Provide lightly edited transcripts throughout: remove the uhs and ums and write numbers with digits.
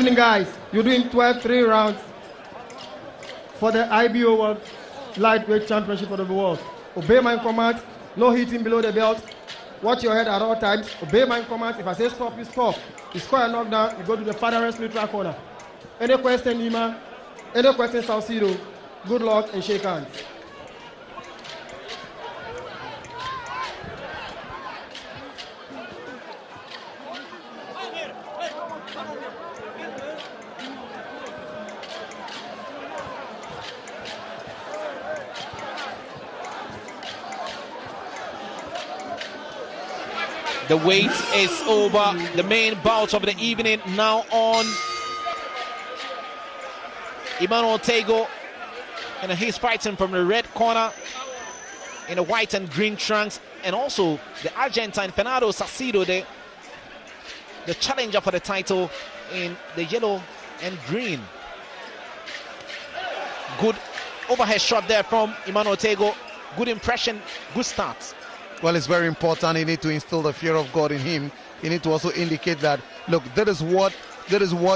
evening, guys. You're doing 3 rounds for the IBO World Lightweight Championship of the world. Obey my command. No hitting below the belt. Watch your head at all times. Obey my commands. If I say stop, you stop. You score a knockdown, you go to the farthest neutral corner. Any question, Nima? Any question, Saucedo? Good luck and shake hands. The wait is over. The main bout of the evening now on. Emmanuel Tagoe, and he's fighting from the red corner in the white and green trunks, and also the Argentine Fernando Saucedo, the challenger for the title, in the yellow and green. Good overhead shot there from Emmanuel Tagoe. Good impression, good start. Well, it's very important. You need to instill the fear of God in him. You need to also indicate that, look, that is what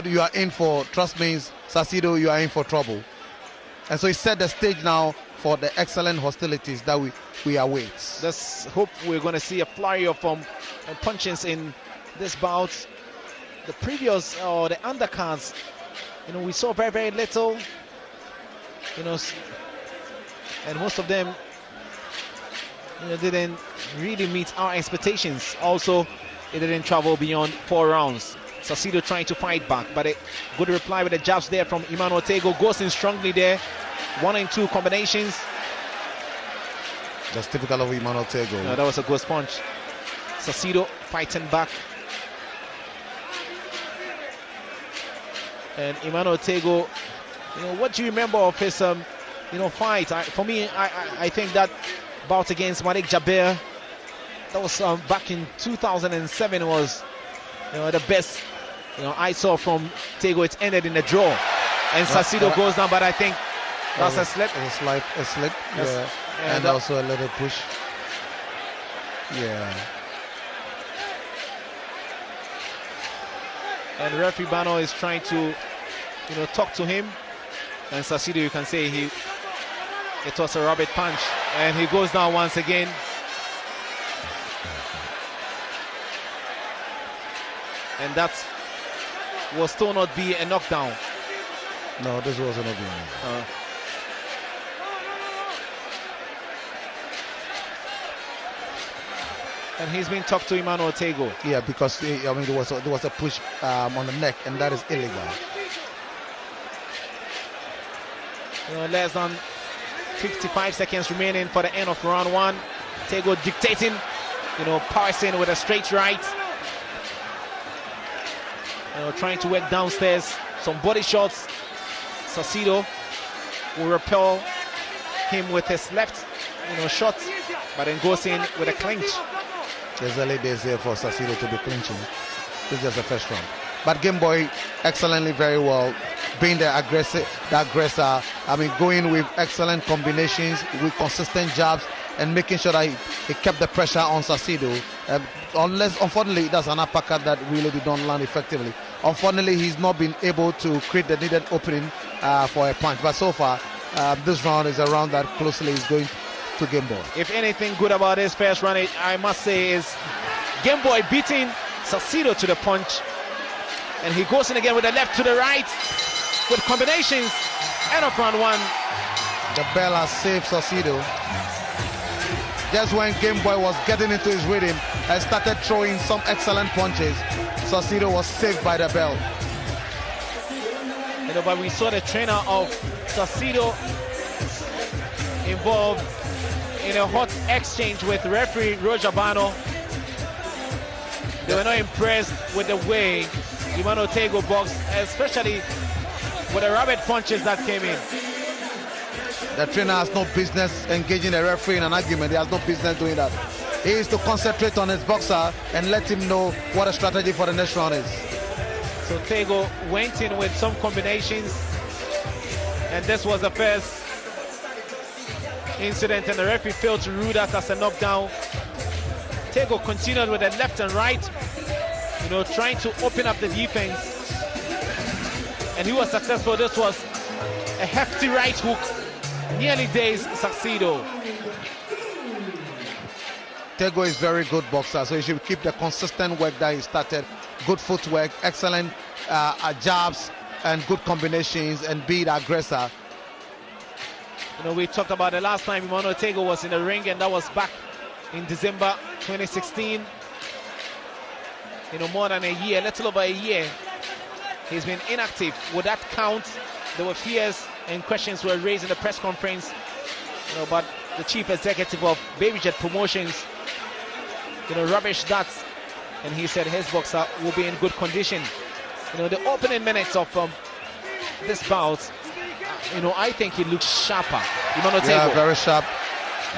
you are in for. Trust me, Saucedo, you are in for trouble. And so he set the stage now for the excellent hostilities that we await. Let's hope we're going to see a flurry of punches in this bout. The previous the undercards, we saw very, very little, and most of them didn't really meet our expectations. Also, it didn't travel beyond 4 rounds. Saucedo trying to fight back, but a good reply with the jabs there from Emmanuel Tagoe. Goes in strongly there. 1 and 2 combinations. That's typical of Emmanuel Tagoe. No, that was a good punch. Saucedo fighting back. And Emmanuel Tagoe, what do you remember of his fight? For me, I think that bout against Malik Jabir, that was back in 2007, was the best I saw from Tagoe. It ended in a draw, and Saucedo goes down, but I think that's a slip. A slip, yes. Yeah, and also a little push. Yeah. And referee Bano is trying to talk to him, and Saucedo, you can say it was a rabbit punch, and he goes down once again. And that will still not be a knockdown. No, this wasn't a knockdown. And he's been talked to Emmanuel Tagoe. Yeah, because there was a push on the neck, and that is illegal. Less than 55 seconds remaining for the end of round 1. Tagoe dictating, passing with a straight right. Trying to work downstairs. Some body shots. Saucedo will repel him with his left, shot, but then goes in with a clinch. There's early days there for Saucedo to be clinching. This is just the first round. But Game Boy excellently, very well, being the aggressor. Going with excellent combinations, with consistent jabs, and making sure that he kept the pressure on Saucedo. Unfortunately, that's an uppercut that really did not land effectively. Unfortunately, he's not been able to create the needed opening for a punch. But so far, this round is a round that closely is going to Game Boy. If anything good about this first round, I must say, is Game Boy beating Saucedo to the punch. And he goes in again with the left to the right with combinations. End of round 1. The bell has saved Saucedo. Just when Game Boy was getting into his rhythm and started throwing some excellent punches, Saucedo was saved by the bell. But we saw the trainer of Saucedo involved in a hot exchange with referee Roger Bano. They were not impressed with the way Emmanuel Tagoe boxed, especially with the rabbit punches that came in. The trainer has no business engaging the referee in an argument. He has no business doing that. He is to concentrate on his boxer and let him know what the strategy for the next round is. So Tagoe went in with some combinations, and this was the first incident, and the referee failed to rule that as a knockdown. Tagoe continued with the left and right, trying to open up the defense. and he was successful. This was a hefty right hook, nearly dazed Saucedo. Tagoe is very good boxer, so he should keep the consistent work that he started. Good footwork, excellent jabs, and good combinations, and be the aggressor. You know, we talked about the last time Emmanuel Tagoe was in the ring, and that was back in December 2016. You know, more than a year, little over a year, he's been inactive. Would that count? There were fears and questions were raised in the press conference. You know, but the chief executive of Baby Jet Promotions, you know, rubbished that, and he said his boxer will be in good condition. You know, the opening minutes of this bout, you know, I think he looks sharper. Yeah, very sharp.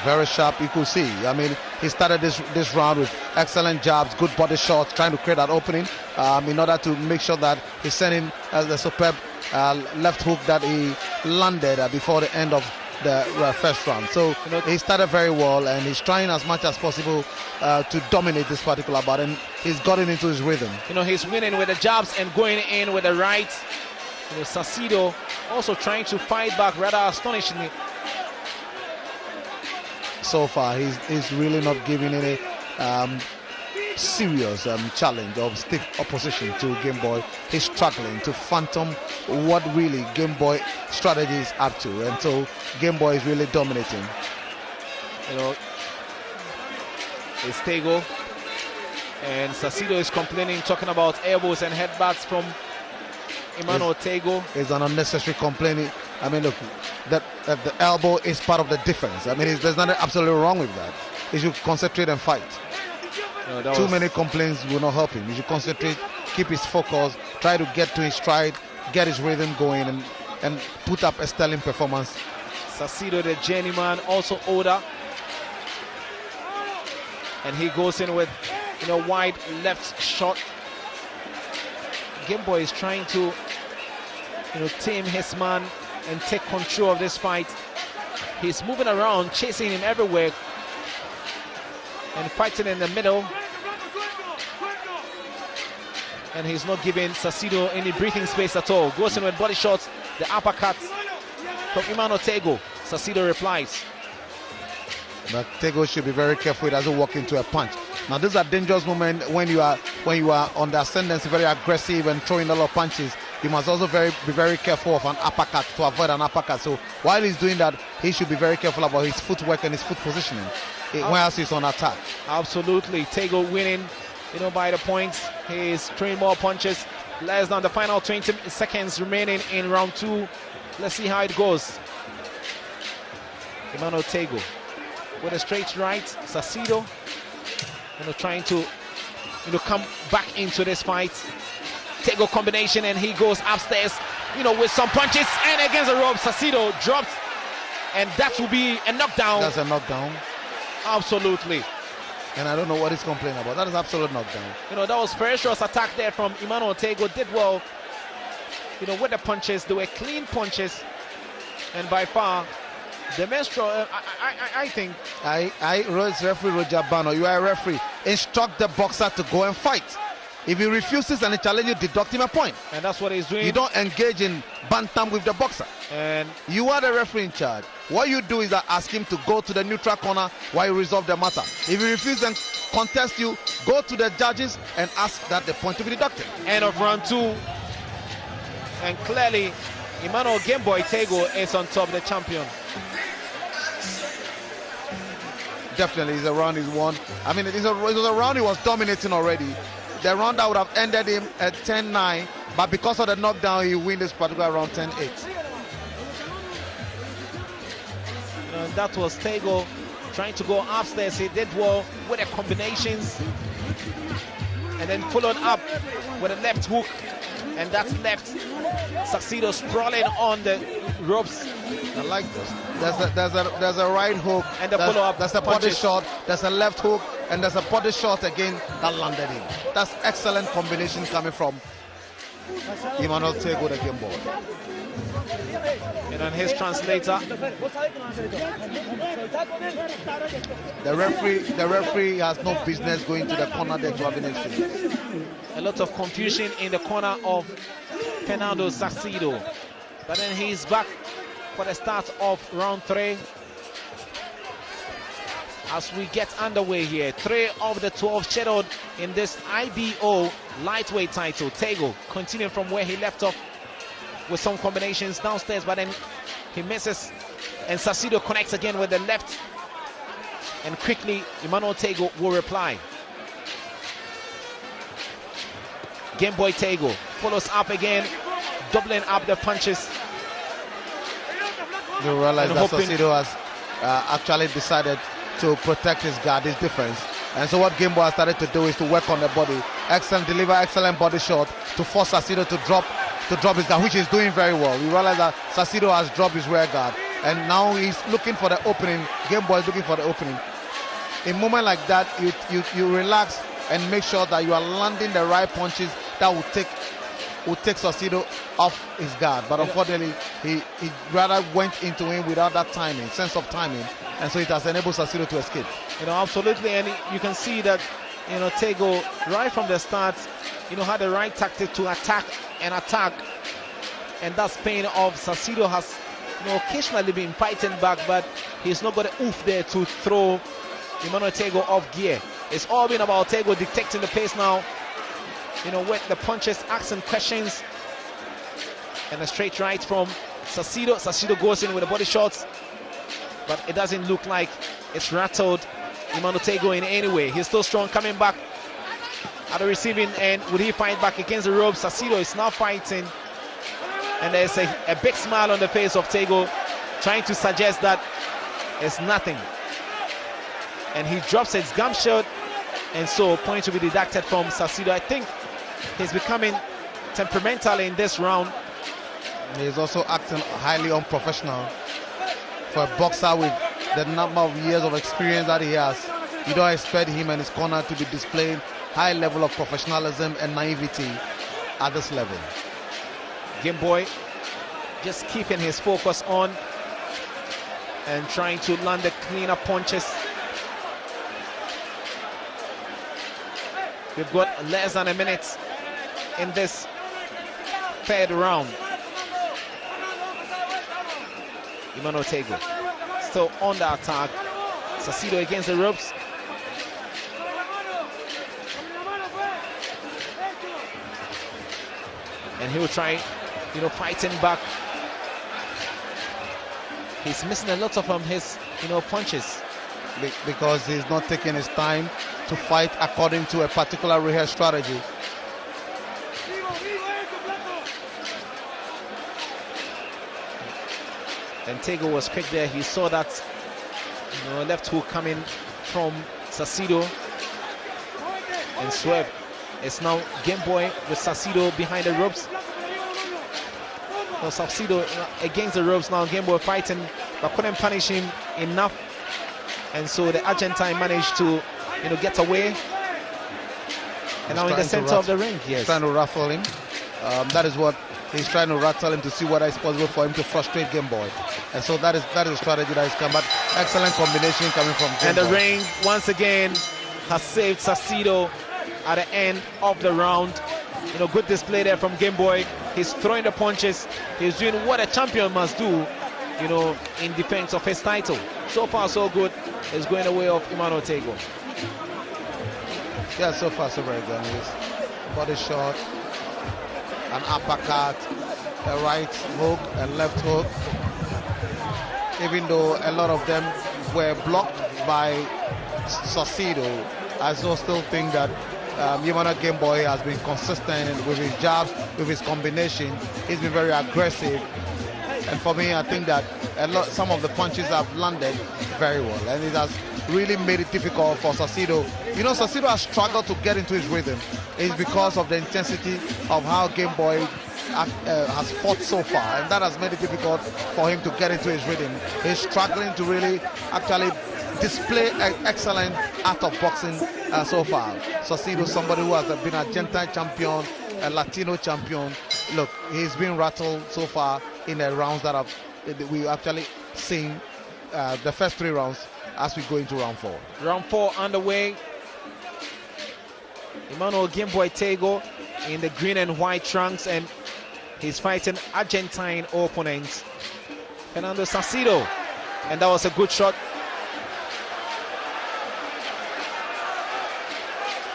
Very sharp, you could see. I mean, he started this round with excellent jabs, good body shots, trying to create that opening in order to make sure that he's sending the superb left hook that he landed before the end of the first round. So you know, he started very well, and he's trying as much as possible to dominate this particular bout, and he's gotten into his rhythm. You know, he's winning with the jabs and going in with the right. You know, Saucedo also trying to fight back rather astonishingly. So far, he's really not giving any serious challenge or stiff opposition to Game Boy. He's struggling to fathom what really Game Boy strategy is up to, and so Game Boy is really dominating. You know, it's Tagoe, and Saucedo is complaining, talking about elbows and headbutts from Emmanuel Tagoe. It's an unnecessary complaining. I mean, look, that the elbow is part of the difference. I mean, there's nothing absolutely wrong with that. He should concentrate and fight. No, Too many complaints will not help him. He should concentrate, keep his focus, try to get to his stride, get his rhythm going, and put up a sterling performance. Saucedo, the journeyman, also older, and he goes in with, you know, wide left shot. Game Boy is trying to, you know, tame his man and take control of this fight. He's moving around, chasing him everywhere, and fighting in the middle. And he's not giving Saucedo any breathing space at all. Goes in with body shots, the uppercut from Emmanuel Tagoe. Saucedo replies. But Tagoe should be very careful he doesn't walk into a punch. Now, this is a dangerous moment when you are on the ascendancy, very aggressive and throwing a lot of punches. You must also be very careful of an uppercut, to avoid an uppercut. So while he's doing that, he should be very careful about his footwork and his foot positioning whilst he's on attack. Absolutely. Tagoe winning, you know, by the points. He's throwing more punches. Less than the final 20 seconds remaining in round 2. Let's see how it goes. Emmanuel Tagoe with a straight right. Saucedo, you know, trying to, you know, come back into this fight. Tagoe combination, and he goes upstairs, you know, with some punches, and against the rope, Saucedo drops, and that will be a knockdown. That's a knockdown. Absolutely. And I don't know what he's complaining about. That is absolute knockdown. You know, that was ferocious attack there from Emmanuel Tagoe. Did well, you know, with the punches. They were clean punches, and by far the menstrual, I think. Referee Roger Bano, you are a referee. Instruct the boxer to go and fight. If he refuses and he challenges you, deduct him a point. And that's what he's doing. You don't engage in bantam with the boxer. And you are the referee in charge. What you do is that ask him to go to the neutral corner while you resolve the matter. If he refuses and contests you, go to the judges and ask that the point to be deducted. End of round 2. And clearly, Emmanuel Game Boy Tagoe is on top, the champion. Definitely, it's a round he's won. I mean, it was a round he was dominating already. The round that would have ended him at 10-9, but because of the knockdown, he win this particular round 10-8. And that was Tagoe trying to go upstairs. He did well with the combinations, and then followed up with a left hook, and that's left Saucedo sprawling on the ropes. I like this. There's a right hook, and the follow-up. There's a body shot. There's a left hook, and there's a body shot again that landed him. That's excellent combination coming from Emmanuel Tagoe, the Game Boy. And then his translator. The referee has no business going to the corner there to have an exchange. A lot of confusion in the corner of Fernando Saucedo. But then he's back for the start of round 3. As we get underway here, 3 of the 12 scheduled in this IBO lightweight title. Tagoe continuing from where he left off with some combinations downstairs, but then he misses, and Saucedo connects again with the left, and quickly Emmanuel Tagoe will reply. Game Boy Tagoe follows up again, doubling up the punches. You realize that Saucedo has actually decided to protect his guard, his defense. And so what Game Boy has started to do is to work on the body. Excellent deliver, excellent body shot to force Saucedo to drop his guard, which he's doing very well. You realize that Saucedo has dropped his rear guard, and now he's looking for the opening. Game Boy is looking for the opening. In a moment like that, you relax and make sure that you are landing the right punches that will take Saucedo off his guard. But unfortunately, he rather went into him without that timing, sense of timing, and so it has enabled Saucedo to escape. Absolutely, and you can see that Tagoe right from the start had the right tactic to attack, and that's paying off. Saucedo has occasionally been fighting back, but he's not got the oof there to throw Emmanuel Tagoe off gear. It's all been about Tagoe dictating the pace now, with the punches, asking questions, and a straight right from Saucedo. Saucedo goes in with the body shots, but it doesn't look like it's rattled Emmanuel Tagoe in any way. He's still strong, coming back at the receiving end. Would he fight back against the ropes? Saucedo is now fighting, and there's a big smile on the face of Tagoe, trying to suggest that it's nothing. And he drops his gum shot, and so point to be deducted from Saucedo. I think he's becoming temperamental in this round. He's also acting highly unprofessional. For a boxer with the number of years of experience that he has, you don't expect him and his corner to be displaying high level of professionalism and naivety at this level. Game Boy just keeping his focus on and trying to land the cleaner punches. We've got less than a minute in this 3rd round. Emmanuel Tagoe still on the attack. Saucedo against the ropes. And he'll try, fighting back. He's missing a lot of his, punches. Because he's not taking his time to fight according to a particular rehearsed strategy. And Tagoe was quick there. He saw that left hook coming from Saucedo and swerved. It's now Game Boy with Saucedo behind the ropes. Saucedo against the ropes now. Game Boy fighting, but couldn't punish him enough. And so the Argentine managed to, get away. And now in the center of the ring, yes. Trying to rattle him. That is what he's trying to rattle him to see whether it's possible for him to frustrate Game Boy. And so that is a strategy that is come. But excellent combination coming from Game Boy. And the ring once again has saved Saucedo at the end of the round. Good display there from Game Boy. He's throwing the punches. He's doing what a champion must do, in defense of his title. So far, so good. It's going the way of Emmanuel Tagoe. Yeah, so far, so very good. Body shot, an uppercut, a right hook, a left hook. Even though a lot of them were blocked by Saucedo, I still think that Emmanuel Game Boy has been consistent with his jabs, with his combination. He's been very aggressive. And for me, I think that some of the punches have landed very well, and it has really made it difficult for Saucedo. Saucedo has struggled to get into his rhythm. It's because of the intensity of how Game Boy has fought so far, and that has made it difficult for him to get into his rhythm. He's struggling to really actually display an excellent art of boxing so far. Saucedo, somebody who has been a Argentine champion, a Latino champion. Look, he's been rattled so far in the rounds that we actually seen the first 3 rounds as we go into round 4. Round 4 underway. Emmanuel Game Boy Tagoe in the green and white trunks, and He's fighting Argentine opponent Fernando Saucedo, and that was a good shot.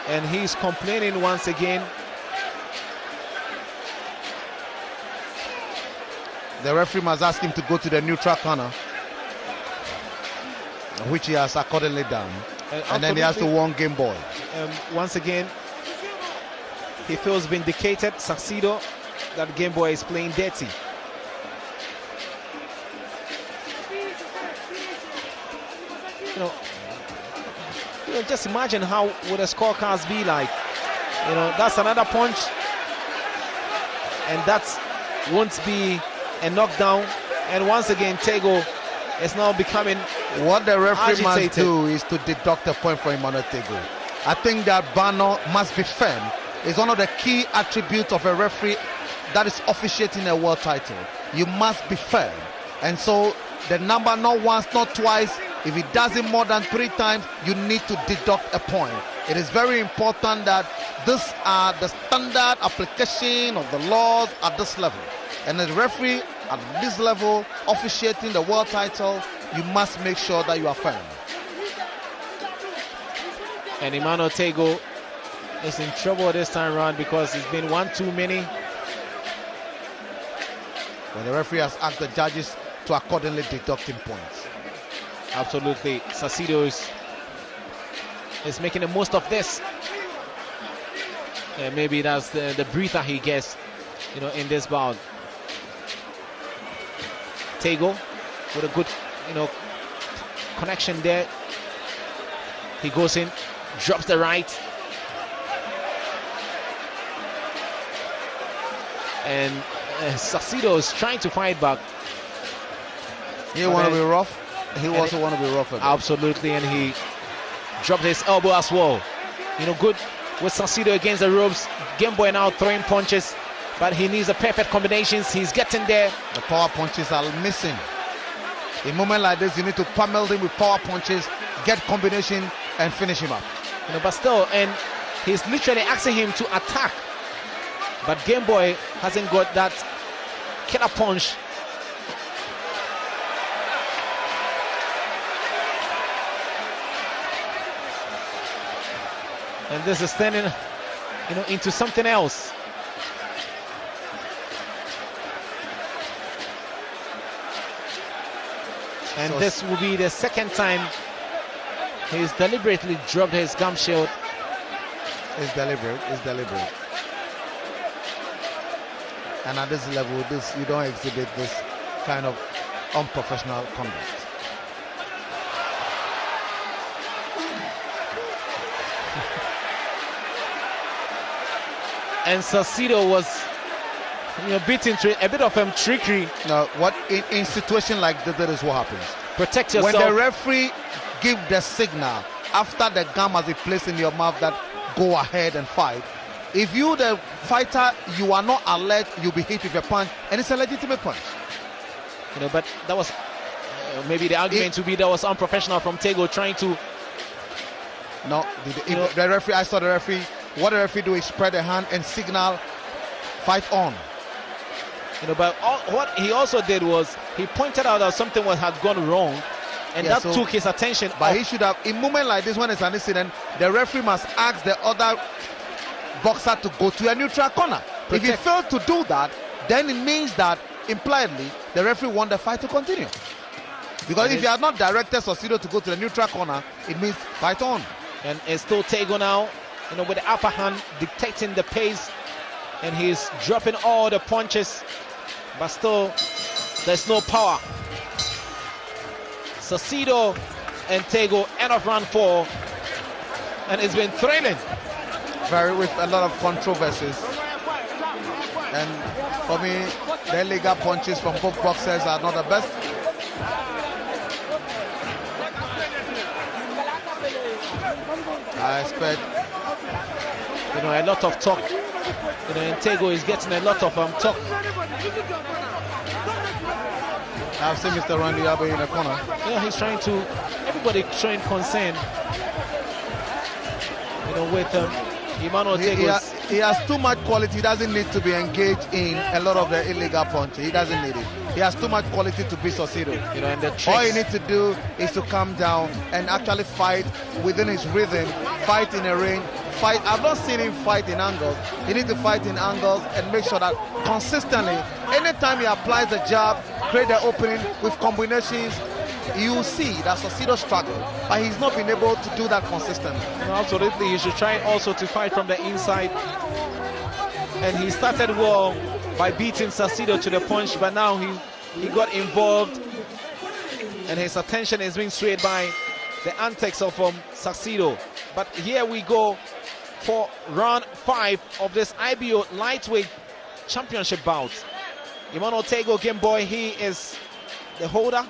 And he's complaining once again. The referee must ask him to go to the neutral corner, which he has accordingly done. And then he has to warn Game Boy. Once again, he feels vindicated, Saucedo, that Game Boy is playing dirty. You know, just imagine how would the scorecards be like. You know, that's another punch, and that won't be a knockdown. And once again, Tagoe is now becoming what the referee agitated. Must do is to deduct a point for Emmanuel Tagoe. I think that banner must be firm. It's one of the key attributes of a referee that is officiating a world title. You must be firm, and so the number not once, not twice. If it does it more than 3 times, you need to deduct a point. It is very important that these are the standard application of the laws at this level. And as a referee at this level, officiating the world title, you must make sure that you are firm. And Emmanuel Tagoe is in trouble this time around because it's been one too many. When the referee has asked the judges to accordingly deduct him points. Absolutely, Saucedo is making the most of this. Yeah, maybe that's the breather he gets, you know, in this bout. Tagoe with a good, you know, connection there. He goes in, drops the right, and Saucedo is trying to fight back. He want to be rough. He also want to be rough. Absolutely, and he dropped his elbow as well. You know, good with Saucedo against the ropes. Game Boy now throwing punches, but he needs the perfect combinations. He's getting there. The power punches are missing. In a moment like this, you need to pummel him with power punches, get combination, and finish him up. You know, but still, and he's literally asking him to attack. But Game Boy hasn't got that killer punch. And this is turning, you know, into something else. And so this will be the second time he's deliberately dropped his gum shield. It's deliberate. It's deliberate. And at this level, you don't exhibit this kind of unprofessional conduct. And Saucedo was, you know, beaten to a bit of trickery. Now, what in situation like this, that is what happens. Protect yourself. When the referee give the signal after the gum has been placed in your mouth that go ahead and fight, if you, the fighter, you are not alert, you'll be hit with a punch, and it's a legitimate punch. You know, but that was maybe the argument to be that was unprofessional from Tagoe trying to. No, the referee. I saw the referee. What the referee do is spread the hand and signal, fight on. You know, but what he also did was he pointed out that something had gone wrong, and that took his attention. But he should have, in a moment like this, when it's an incident, the referee must ask the other boxer to go to a neutral corner. If he fails to do that, then it means that impliedly the referee wants the fight to continue. Because if you have not directed Saucedo to go to the neutral corner, it means fight on. And it's still Tagoe now, you know, with the upper hand dictating the pace, and he's dropping all the punches, but still there's no power. Saucedo and Tagoe end of round 4, and it's been thrilling. With a lot of controversies, and for me, the illegal punches from both boxers are not the best. I expect, you know, a lot of talk. You know, and Tagoe is getting a lot of talk. I've seen Mr. Randy Abbey in the corner. Yeah, he's trying to. Everybody showing concern. You know, with Emmanuel Tagoe. he has too much quality. He doesn't need to be engaged in a lot of the illegal punching. He doesn't need it. He has too much quality to be Saucedo. You know, and the tricks. All he needs to do is to calm down and actually fight within his rhythm, fight in a ring, fight. I've not seen him fight in angles. He needs to fight in angles and make sure that consistently, anytime he applies the jab, create the opening with combinations, you see that Saucedo struggle, but he's not been able to do that consistently. No, absolutely, he should try also to fight from the inside. And he started well by beating Saucedo to the punch, but now he got involved, and his attention is being swayed by the antics of Saucedo. But here we go for round 5 of this IBO lightweight championship bout. Emmanuel Tagoe, Game Boy, he is the holder,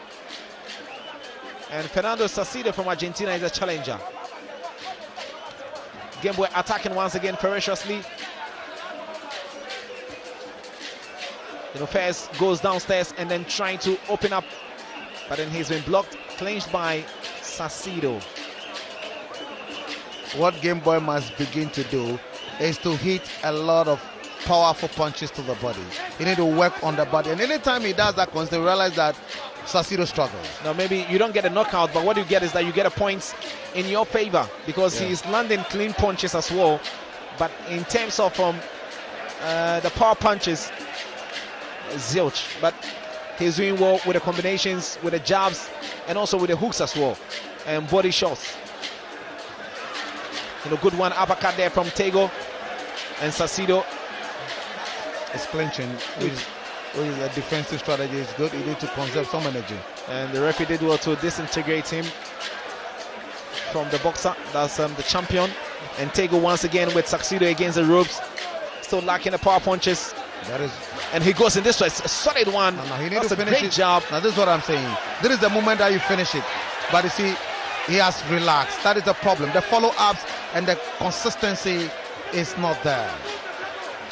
and Fernando Saucedo from Argentina is a challenger. Game Boy attacking once again ferociously. You know, first goes downstairs and then trying to open up, but then he's been blocked, clinched by Saucedo. What Game Boy must begin to do is to hit a lot of powerful punches to the body. He need to work on the body, and anytime he does that, you realize that Saucedo struggles. Now maybe you don't get a knockout, but what you get is that you get a point in your favor, because he's landing clean punches as well. But in terms of the power punches, zilch. But he's doing well with the combinations, with the jabs, and also with the hooks as well, and body shots. You know, good one uppercut there from Tagoe, and Saucedo is clinching, which is a defensive strategy. Is good. You need to conserve some energy. And the referee did well to disintegrate him from the boxer. That's the champion. And Tagoe once again with Saucedo against the ropes, still lacking the power punches. That is, and he goes in this way. It's a solid one. he needs That's to a finish great it. job. Now this is what I'm saying. This is the moment that you finish it. But you see, he has relaxed. That is the problem. The follow-ups and the consistency is not there.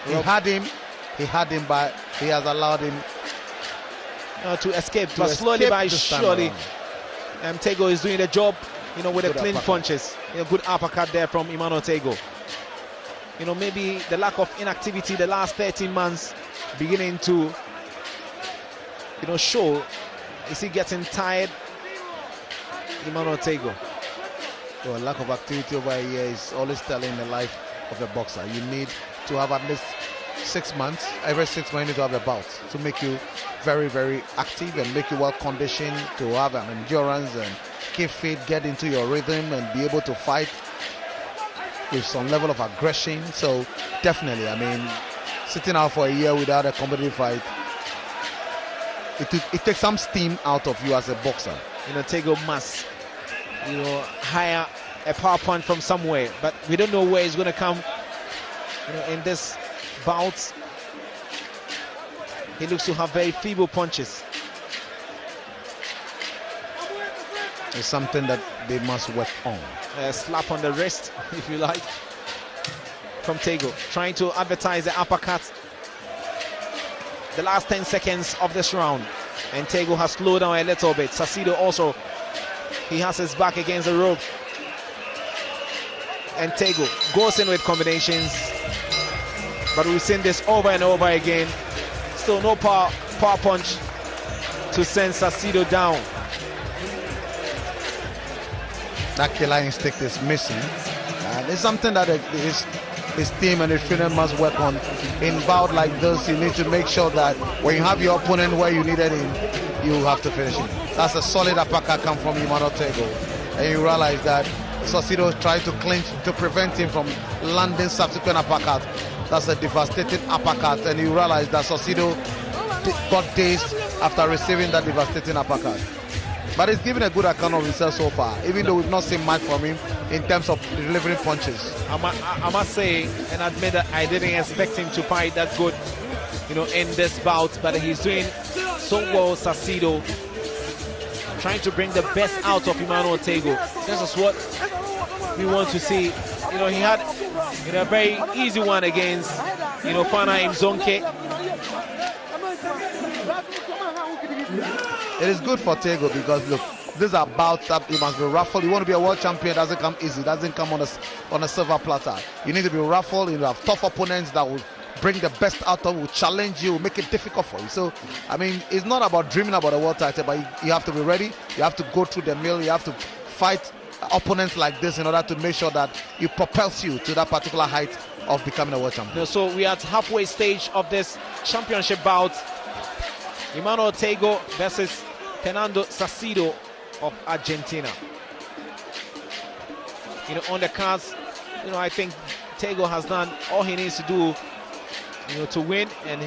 He had him, but he has allowed him to escape. But slowly by surely, Tagoe is doing the job, you know, with the clean punches. You know, good uppercut there from Emmanuel Tagoe. You know, maybe the lack of inactivity the last 13 months beginning to, you know, show. Is he getting tired? Emmanuel Tagoe. Well, lack of activity over a year is always telling the life of a boxer. You need to have at least 6 months. Every 6 months you need to have a bout to make you very, very active and make you well conditioned to have an endurance and keep fit, get into your rhythm and be able to fight with some level of aggression. So definitely, I mean, sitting out for a year without a competitive fight, it takes some steam out of you as a boxer. You know, Tagoe must, you know, hire a power punch from somewhere, but we don't know where it's going to come. You know, in this bout, he looks to have very feeble punches. It's something that they must work on. A slap on the wrist, if you like, from Tagoe, trying to advertise the uppercut. The last 10 seconds of this round, and Tagoe has slowed down a little bit. Saucedo also, he has his back against the rope, and Tagoe goes in with combinations, but we've seen this over and over again. Still no power punch to send Saucedo down. That killer instinct is missing, and it's something that his team and his trainer must work on. In bout like this, you need to make sure that when you have your opponent where you needed him, you have to finish him. That's a solid uppercut come from Emmanuel Tagoe, and you realize that Saucedo tried to clinch to prevent him from landing subsequent uppercut. That's a devastating uppercut, and you realize that Saucedo got dazed after receiving that devastating uppercut. But he's given a good account of himself so far, even though we've not seen much from him in terms of delivering punches. I must say and admit that I didn't expect him to fight that good, you know, in this bout, but he's doing so well, Saucedo, trying to bring the best out of Emmanuel Tagoe. This is what we want to see. You know, he had, you know, a very easy one against, you know, Fana Mzonke. It is good for Tagoe because look, These are bouts that you must be ruffled. You want to be a world champion, it doesn't come easy. It doesn't come on a silver platter. You need to be ruffled. You have tough opponents that will bring the best out of you, will challenge you, will make it difficult for you. So, I mean, it's not about dreaming about a world title, but you have to be ready. You have to go through the mill. You have to fight opponents like this in order to make sure that it propels you to that particular height of becoming a world champion. So we are at halfway stage of this championship bout. Emmanuel Tagoe versus Fernando Saucedo of Argentina. On the cards, I think Tagoe has done all he needs to do, to win, and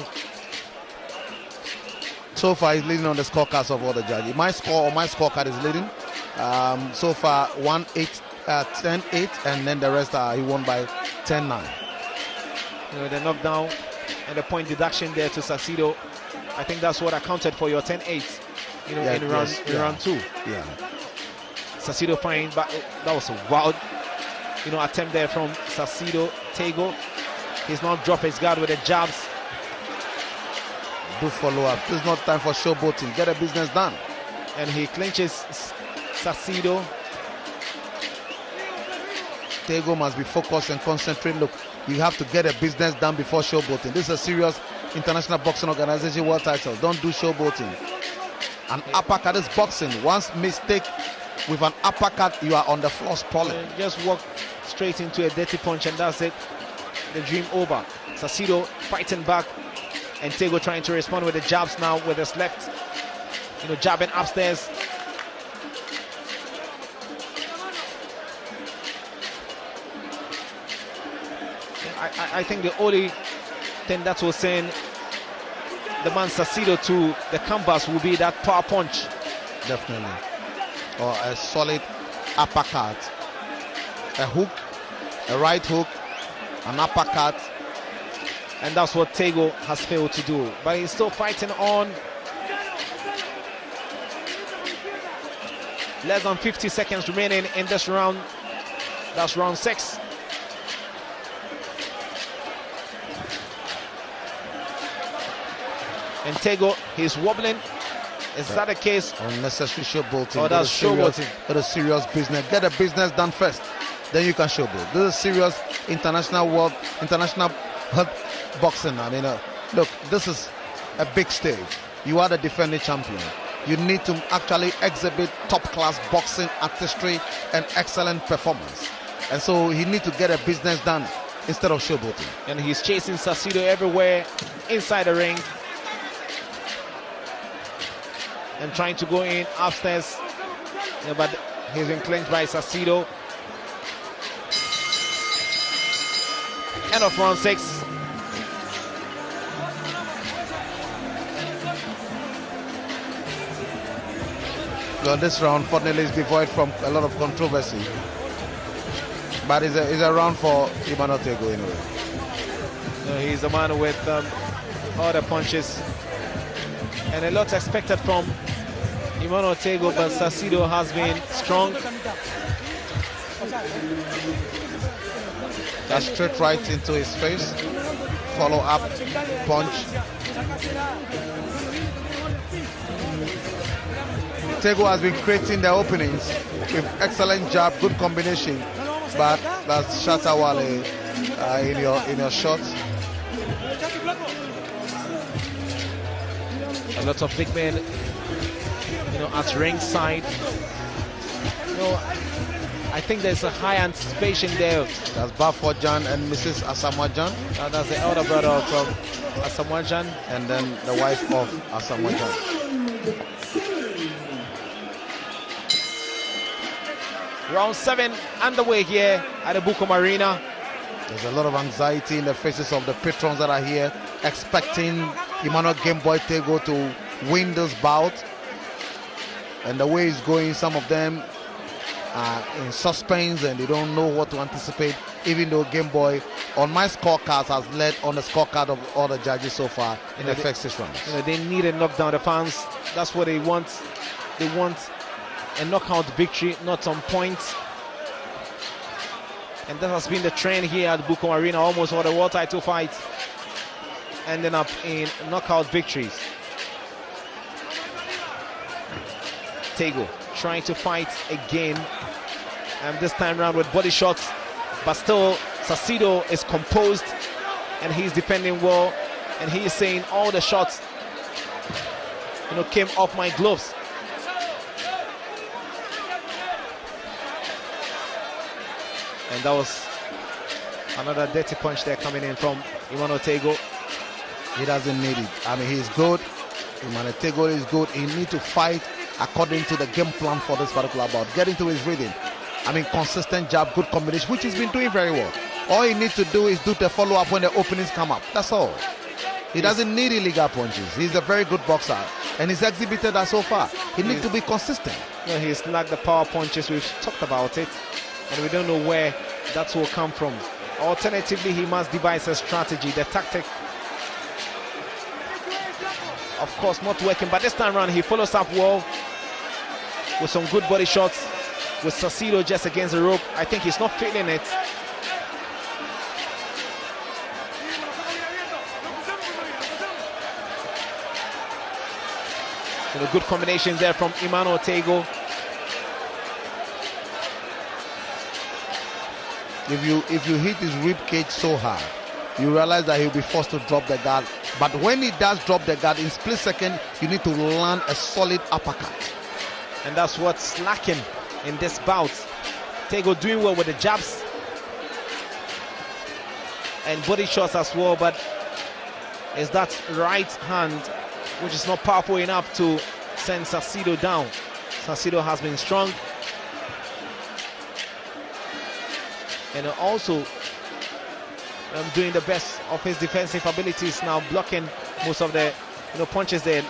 so far he's leading on the scorecards of all the judges. My scorecard is leading. So far 1-8, 10-8, and then the rest he won by 10-9. The knockdown and the point deduction there to Saucedo. I think that's what accounted for your 10-8. In round 2. Yeah. Saucedo fine, but that was a wild, attempt there from Saucedo. Tagoe, he's not dropped his guard with the jabs. Do follow up. This is not time for showboating. Get a business done. And he clinches Saucedo. Tagoe must be focused and concentrate. Look, you have to get a business done before showboating. This is a serious international boxing organization world title. Don't do showboating. An uppercut is boxing. Once mistake with an uppercut, you are on the floor sprawling. Just walk straight into a dirty punch, and that's it. The dream over. Saucedo fighting back, and Tagoe trying to respond with the jabs now with his left. Jabbing upstairs. I think the only thing that will send the man Saucedo to the canvas will be that power punch. Definitely. Or a solid uppercut. A hook, a right hook, an uppercut. And that's what Tagoe has failed to do. But he's still fighting on. Less than 50 seconds remaining in this round. That's round 6. And Tagoe, he's wobbling. Is that the case? Unnecessary showboating. Oh, that's showboating. That is serious business. Get a business done first, then you can showboat. This is serious international boxing. I mean, look, this is a big stage. You are the defending champion. You need to actually exhibit top-class boxing artistry and excellent performance. And so he needs to get a business done instead of showboating. And he's chasing Saucedo everywhere inside the ring. And trying to go in upstairs, but he's been clinched by Saucedo. End of round 6. Well, this round, fortunately, is devoid from a lot of controversy. But it's a round for Emmanuel Tagoe anyway. He's the man with all the punches. And a lot expected from Emmanuel Tagoe, but Saucedo has been strong. That straight right into his face. Follow up punch. Tagoe has been creating the openings with excellent jab, good combination, but that's Shatawale in your shots. A lot of big men, at ringside. I think there's a high anticipation there. That's Bafojan and Mrs. Asamoah-Gyan. That's the elder brother from Asamoah-Gyan, and then the wife of Asamoah-Gyan. Round 7 underway here at the Bukom Arena. There's a lot of anxiety in the faces of the patrons that are here, expecting Emmanuel Gameboy Tagoe to win this bout. And the way it's going, some of them are in suspense and they don't know what to anticipate, even though Gameboy, on my scorecards, has led on the scorecard of all the judges so far in the first 6 rounds. They need a knockdown. The fans, that's what they want. They want a knockout victory, not on points. And that has been the trend here at Bukom Arena, almost all the world title fights ending up in knockout victories. Tagoe trying to fight again, and this time around with body shots, but still Saucedo is composed and he's defending well, and he is saying all the shots, you know, came off my gloves. And that was another dirty punch there coming in from Emmanuel Tagoe. He doesn't need it. I mean, he's good. Emmanuel Tagoe is good. He needs to fight according to the game plan for this particular bout. Get into his rhythm. I mean, consistent jab, good combination, which he's been doing very well. All he needs to do is do the follow-up when the openings come up. That's all. He doesn't need illegal punches. He's a very good boxer, and he's exhibited that so far. He needs to be consistent. Well, he's lacked the power punches. We've talked about it, and we don't know where that will come from. Alternatively, he must devise a strategy. The tactic, of course, not working, but this time around he follows up well with some good body shots, with Saucedo just against the rope. I think he's not feeling it. You know, good combination there from Emmanuel Tagoe. If you hit his rib cage so hard, you realize that he'll be forced to drop the guard. But when he does drop the guard, in split second, you need to land a solid uppercut. And that's what's lacking in this bout. Tagoe doing well with the jabs and body shots as well, but it's that right hand which is not powerful enough to send Saucedo down. Saucedo has been strong, and also doing the best of his defensive abilities now, blocking most of the punches there.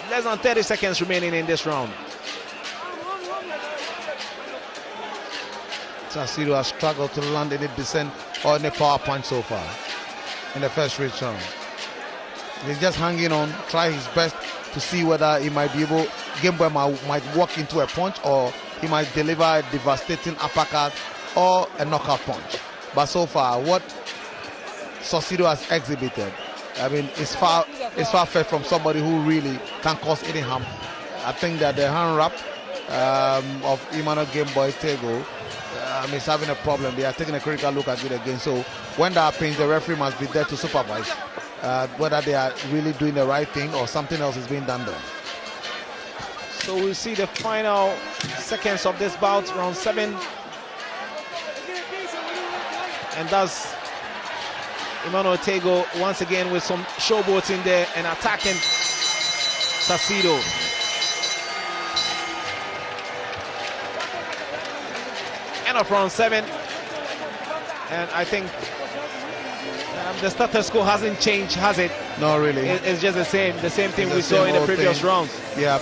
Less than 30 seconds remaining in this round. Saucedo has struggled to land any descent or any power punch so far in the first round. He's just hanging on, try his best to see whether he might be able, Game Boy might walk into a punch, or he might deliver a devastating uppercut or a knockout punch. But so far, what Saucedo has exhibited, I mean, it's far-fetched from somebody who really can cause any harm. I think that the hand wrap of Emmanuel Game Boy Tagoe is having a problem. They are taking a critical look at it again. So when that happens, the referee must be there to supervise whether they are really doing the right thing or something else is being done there. So we'll see the final seconds of this bout, round 7. And that's Emmanuel Tagoe once again with some showboating there and attacking Saucedo. End of round 7, and I think the status quo hasn't changed, has it? No, really. It's just the same thing we saw in the previous rounds. Yeah,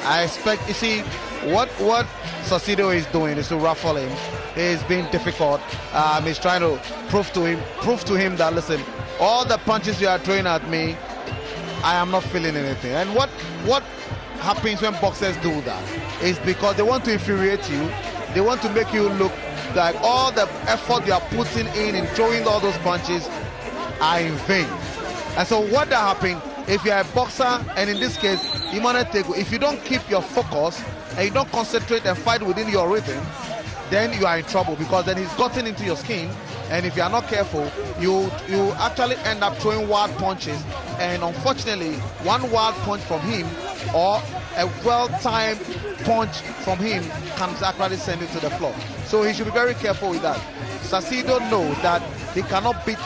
I expect, you see, what Saucedo is doing is to ruffle him. He's being difficult. He's trying to prove to him that, listen, all the punches you are throwing at me, I am not feeling anything. And what happens when boxers do that is because they want to infuriate you. They want to make you look like all the effort you are putting in throwing all those punches are in vain. And so what that happens, if you are a boxer, and in this case, Emmanuel Tagoe, if you don't keep your focus and you don't concentrate and fight within your rhythm, then you are in trouble, because then he's gotten into your skin, and if you are not careful, you actually end up throwing wild punches, and unfortunately, one wild punch from him or a well-timed punch from him can actually send him to the floor. So he should be very careful with that. Saucedo knows that he cannot beat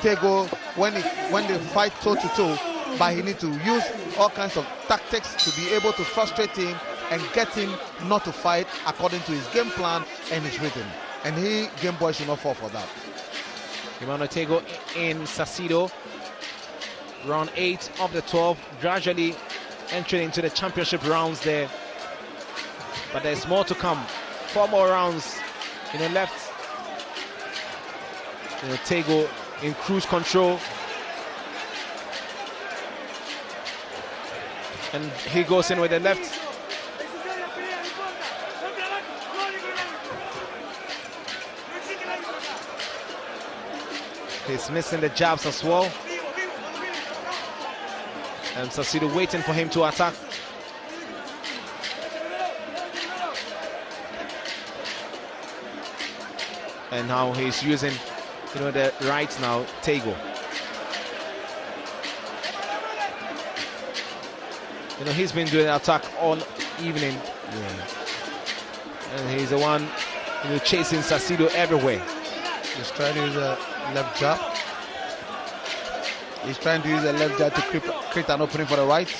Tagoe when they fight toe-to-toe, but he needs to use all kinds of tactics to be able to frustrate him and get him not to fight according to his game plan and his rhythm. And Game Boy should not fall for that. Emmanuel Tagoe in Saucedo, round 8 of the 12, gradually entering into the championship rounds there. But there's more to come. 4 more rounds left. Tagoe in cruise control. And he goes in with the left. He's missing the jabs as well. And Saucedo waiting for him to attack. And now he's using, the right now, Tagoe. He's been doing attack all evening. Yeah. And he's the one, chasing Saucedo everywhere. He's trying to use a left jab. He's trying to use a left jab to create an opening for the right.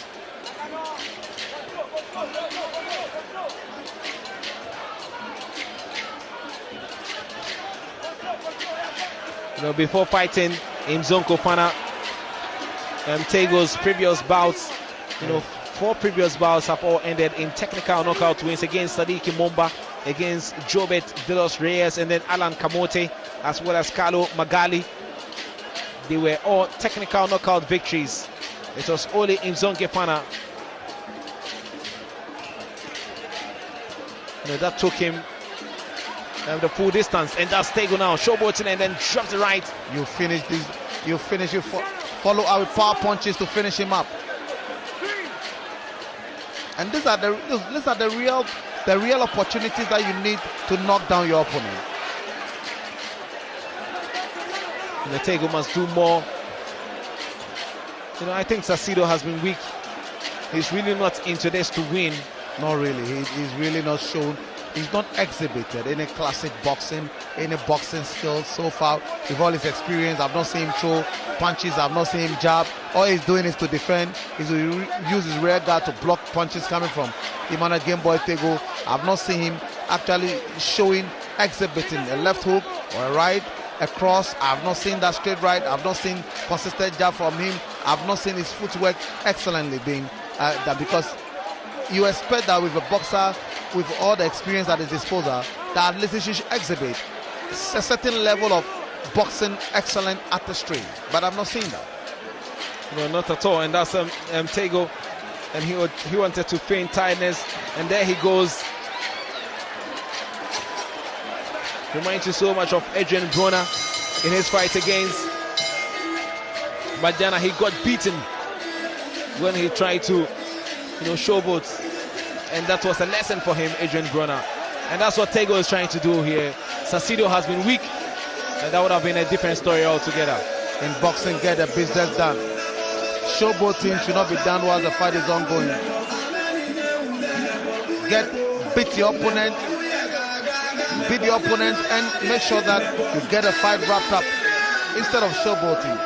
Before fighting Mzonko Pana, Tagoe's previous bouts, 4 previous bouts have all ended in technical knockout wins against Sadiq Momba, against Jobet Vilos Reyes, and then Alan Kamote, as well as Carlo Magali. They were all technical knockout victories. It was only Mzonke Pana that took him the full distance, and that's Tagoe now showboating and then drops the right. You finish this. You follow out with power punches to finish him up. And these are the real opportunities that you need to knock down your opponent. Tagoe must do more. I think Saucedo has been weak. He's really not into this to win. Not really. He's really not shown. He's not exhibited any classic boxing, any boxing skills so far. With all his experience, I've not seen him throw punches, I've not seen him jab. All he's doing is to defend. He's to use his rear guard to block punches coming from Emmanuel Tagoe. I've not seen him actually exhibiting a left hook or a right, a cross. I've not seen that straight right. I've not seen consistent jab from him. I've not seen his footwork excellently being that, because you expect that with a boxer with all the experience at his disposal, that at least he should exhibit a certain level of boxing excellent artistry, but I'm not seeing that. Not at all. And that's Tagoe, and he wanted to feign tiredness, and there he goes. Reminds you so much of Adrian Broner in his fight against Badiana. He got beaten when he tried to showboat, and that was a lesson for him, Adrian Broner. And that's what Tagoe is trying to do here. Saucedo has been weak, and that would have been a different story altogether. In boxing, get the business done. Showboating should not be done while the fight is ongoing. Beat your opponent, and make sure that you get a fight wrapped up instead of showboating.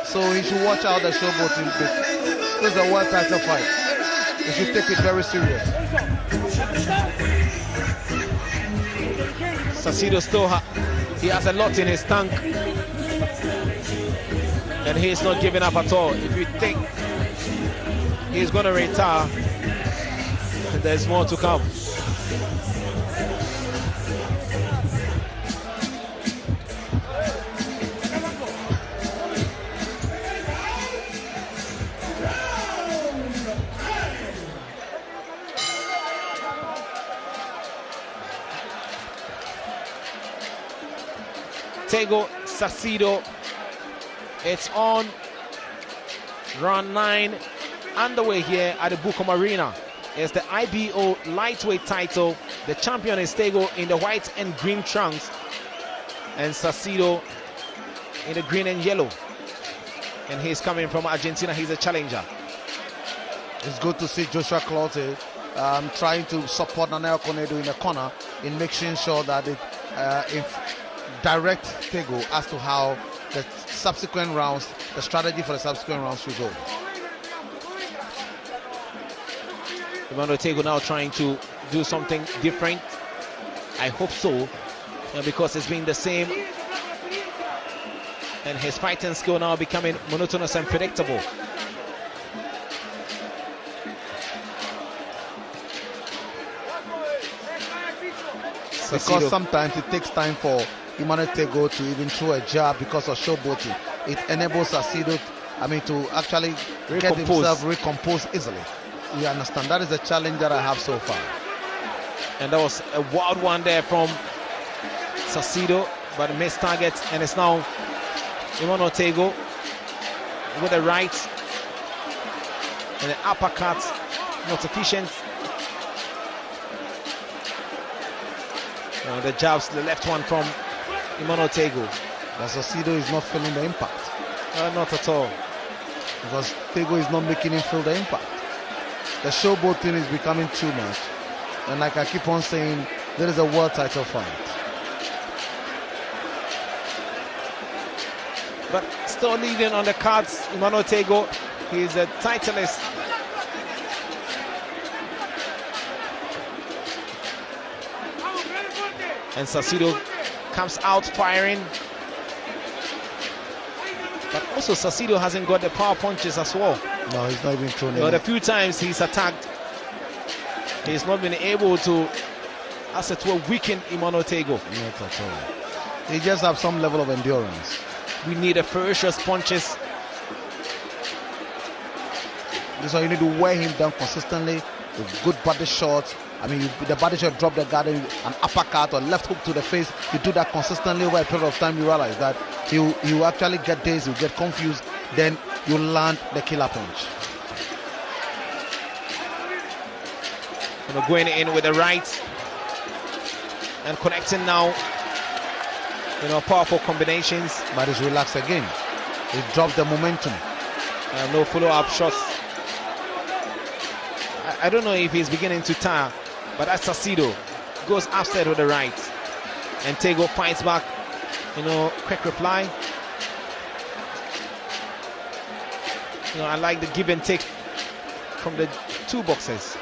So he should watch out the showboating bit. This is a world title fight. He should take it very serious. Saucedo still he has a lot in his tank, and he's not giving up at all. If you think he's going to retire, there's more to come. Tagoe, Saucedo, it's on. Round 9 underway here at the Bukom Arena. It's the IBO lightweight title. The champion is Tagoe in the white and green trunks, and Saucedo in the green and yellow. And he's coming from Argentina. He's a challenger. It's good to see Joshua Clottey trying to support Nanel Konedo in the corner in making sure that if direct Tagoe as to how the subsequent rounds, the strategy for the subsequent rounds should go. Emmanuel Tagoe now trying to do something different. I hope so, because it's been the same, and his fighting skill now becoming monotonous and predictable. Because sometimes it takes time for Emmanuel Tagoe to even throw a jab because of showboating. It enables Saucedo, to actually get himself recomposed easily. You understand? That is the challenge that I have so far. And that was a wild one there from Saucedo, but missed target, and it's now Emmanuel Tagoe with a right and an uppercut, not efficient. The jabs, the left one from Emmanuel Tagoe. But Saucedo is not feeling the impact. Not at all. Because Tagoe is not making him feel the impact. The showboat thing is becoming too much. And like I keep on saying, there is a world title fight. But still leading on the cards, Emmanuel Tagoe. He is a titleist. And Saucedo comes out firing. But also Saucedo hasn't got the power punches as well. No, he's not even thrown But a few times he's attacked, he's not been able to, as it were, weaken Emmanuel Tagoe. Not at all. He just have some level of endurance. We need a ferocious punches. This is why you need to wear him down consistently with good body shots. I mean, the body shot, drop the guard, an uppercut or left hook to the face. You do that consistently over a period of time, you realize that you actually get dazed, you get confused, then you land the killer punch. You know, going in with the right and connecting now. You know, powerful combinations. But he's relaxed again. He dropped the momentum. No follow-up shots. I don't know if he's beginning to tire, but as Saucedo goes upstairs with the right, and Tagoe fights back. You know, quick reply. You know, I like the give and take from the two boxers.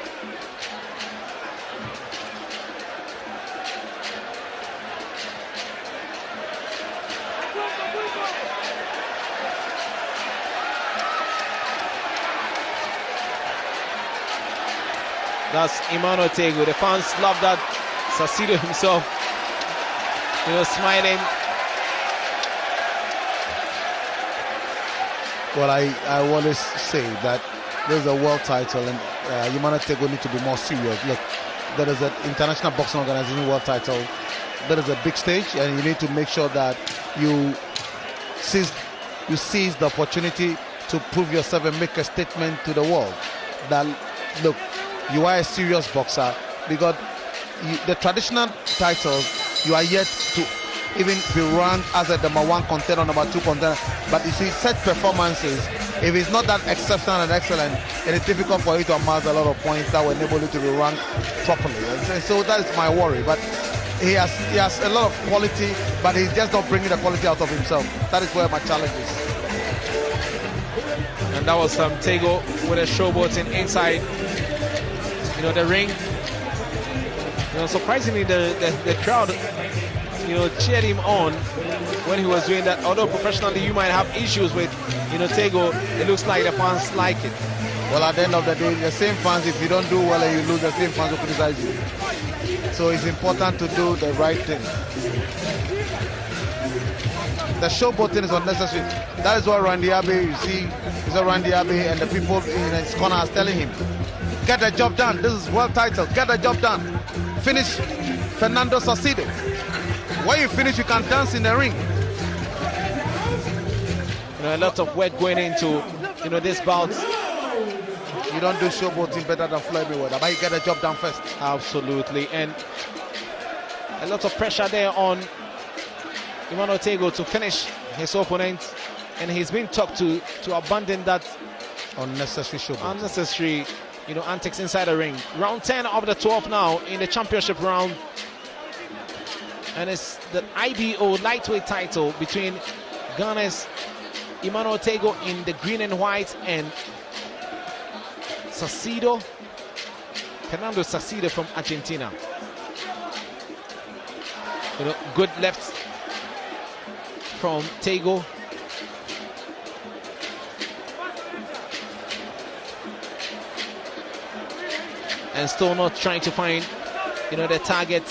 That's Emmanuel Tagoe. The fans love that. Saucedo himself, you know, smiling. Well, I always say that there's a world title and Emmanuel Tagoe need to be more serious. Look, there is an international boxing organization world title. There is a big stage, and you need to make sure that you seize the opportunity to prove yourself and make a statement to the world that, look, you are a serious boxer. Because the traditional titles, you are yet to even be ranked as a number one contender, number two contender. But you see, such performances, if it's not that exceptional and excellent, it is difficult for you to amass a lot of points that will enable you to be ranked properly. And so that is my worry. But he has a lot of quality, but he's just not bringing the quality out of himself. That is where my challenge is. And that was Tagoe with a showboating inside, you know, the ring. You know, surprisingly, the crowd, you know, cheered him on when he was doing that. Although professionally you might have issues with, you know, Tagoe, it looks like the fans like it. Well, at the end of the day, the same fans, if you don't do well and you lose, the same fans will criticize you. So it's important to do the right thing. The showboating is unnecessary. That is what Randy Abbey, you see, is what Randy Abbey and the people in his corner are telling him. Get the job done. This is world title. Get the job done. Finish Fernando Saucedo. When you finish, you can dance in the ring. You know, a lot of work going into, you know, this bout. You don't do showboating better than Floyd Mayweather, but you get the job done first. Absolutely. And a lot of pressure there on Emmanuel Tagoe to finish his opponent, and he's been talked to abandon that unnecessary showboating. Unnecessary, you know, antics inside the ring. Round 10 of the 12 now in the championship round, and it's the IBO lightweight title between Ghana's Emmanuel Tagoe in the green and white and Saucedo, Fernando Saucedo from Argentina. You know, good left from Tagoe. And still not trying to find, you know, the target.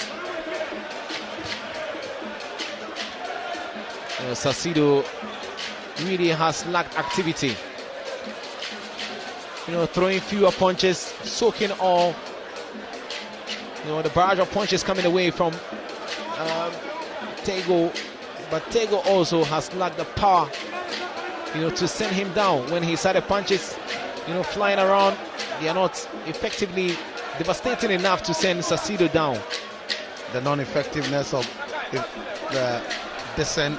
You know, Saucedo really has lacked activity. You know, throwing fewer punches, soaking all. You know, the barrage of punches coming away from Tagoe, but Tagoe also has lacked the power, you know, to send him down. When he saw the punches, you know, flying around, they are not effectively devastating enough to send Saucedo down. The non-effectiveness of decent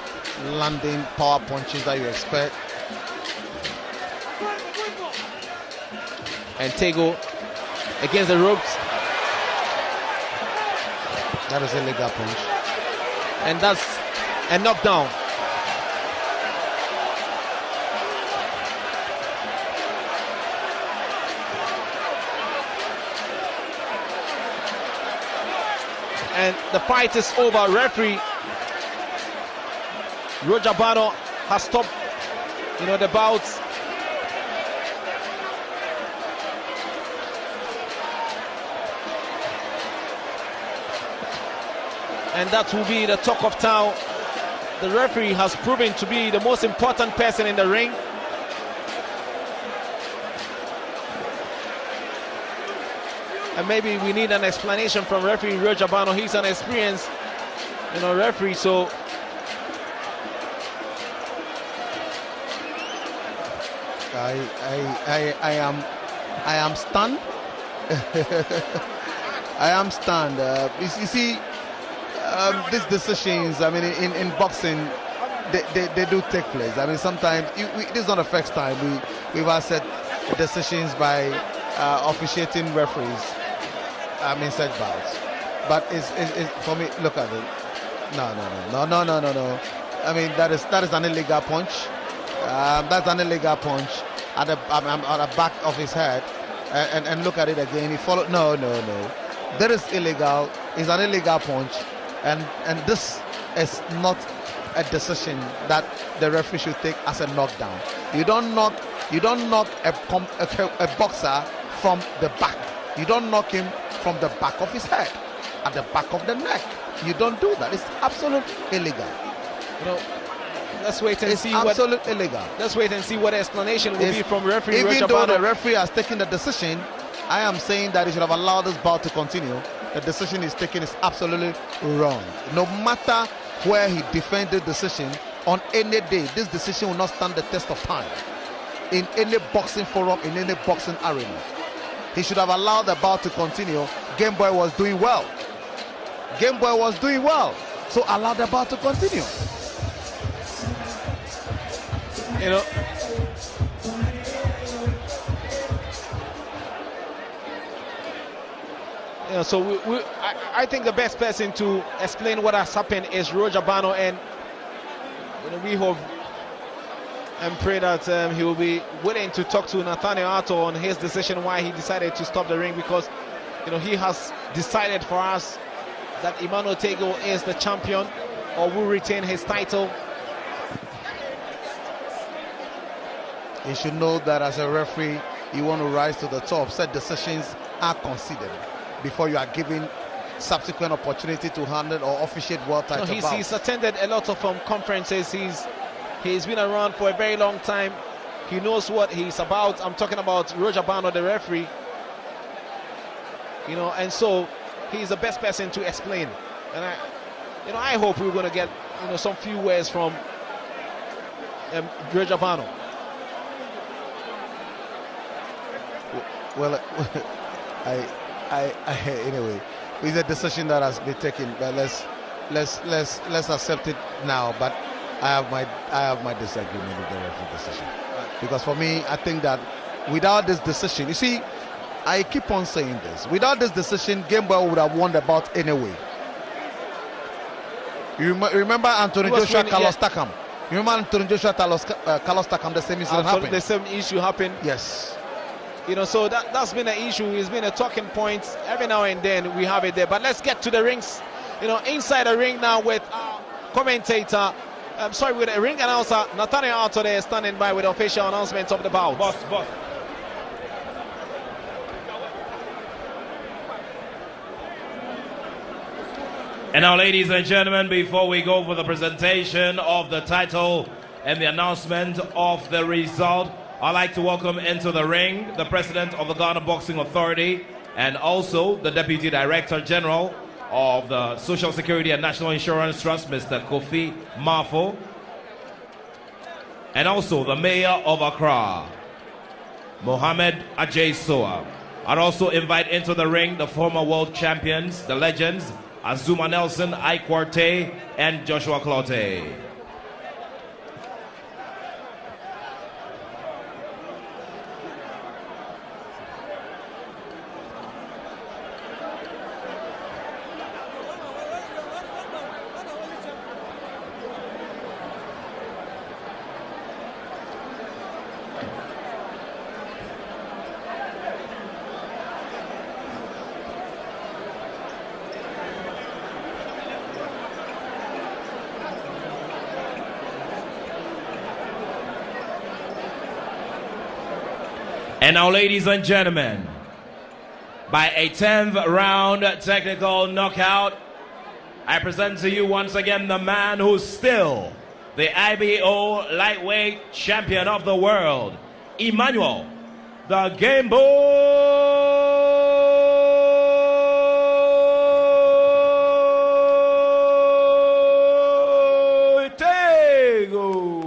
landing power punches that you expect. And Tagoe against the ropes. That is a leg-up punch. And that's a knockdown. And the fight is over. Referee Roger Bano has stopped, the bouts. And that will be the talk of town. The referee has proven to be the most important person in the ring. And maybe we need an explanation from referee Roger Bano. He's an experienced, referee. So I am stunned. I am stunned. You see, these decisions, I mean, in boxing, they do take place. I mean, sometimes this is not the first time we've had decisions by officiating referees. I mean, such bouts. But it's for me. Look at it. No. I mean, that is an illegal punch. That's an illegal punch at the back of his head. And look at it again. He followed. No. That is illegal. It's an illegal punch. And this is not a decision that the referee should take as a knockdown. You don't knock a boxer from the back. You don't knock him from the back of his head, at the back of the neck. You don't do that. It's absolutely illegal. Let's wait and see. Absolutely illegal. Let's wait and see what the explanation will be from referee. Even though the referee has taken the decision, I am saying that he should have allowed this bout to continue. The decision he's taken is absolutely wrong. No matter where he defends the decision, on any day, this decision will not stand the test of time. In any boxing forum, in any boxing arena, he should have allowed the bout to continue. Game Boy was doing well. So allow the bout to continue. So I think the best person to explain what has happened is Roger Bano, and we hope and pray that he will be willing to talk to Nathaniel Ato on his decision, why he decided to stop the ring, because he has decided for us that Emmanuel Tagoe is the champion or will retain his title. You should know that as a referee, you want to rise to the top. Set decisions are considered before you are given subsequent opportunity to handle or officiate world title bouts. He's attended a lot of conferences. He's been around for a very long time. He knows what he's about. I'm talking about Roger Bano, the referee. And so he's the best person to explain. And I hope we're going to get some few words from Roger Bano. Well, anyway, it's a decision that has been taken, but let's accept it now. But I have my disagreement with the referee decision, because for me, I think that without this decision, you see, I keep on saying this, without this decision, Game Boy would have won the bout anyway. You remember Anthony Joshua, Carlos Takam? You remember Anthony Joshua, Carlos Takam? The same issue happened. The same issue happened. Yes. So that's been an issue. It's been a talking point. Every now and then we have it there. But let's get to the rings. Inside the ring now with commentator. With the ring announcer Nathaniel Ato there standing by with the official announcement of the bout. Boss. And now, ladies and gentlemen, before we go for the presentation of the title and the announcement of the result, I'd like to welcome into the ring the President of the Ghana Boxing Authority and also the Deputy Director General of the Social Security and National Insurance Trust, Mr. Kofi Mafo, and also the Mayor of Accra, Mohamed Ajay Soa. I'd also invite into the ring the former world champions, the legends, Azuma Nelson, Ike Warte, and Joshua Clote. And now, ladies and gentlemen, by a 10th round technical knockout, I present to you once again the man who's still the IBO lightweight champion of the world, Emmanuel, the Game Boy Tagoe.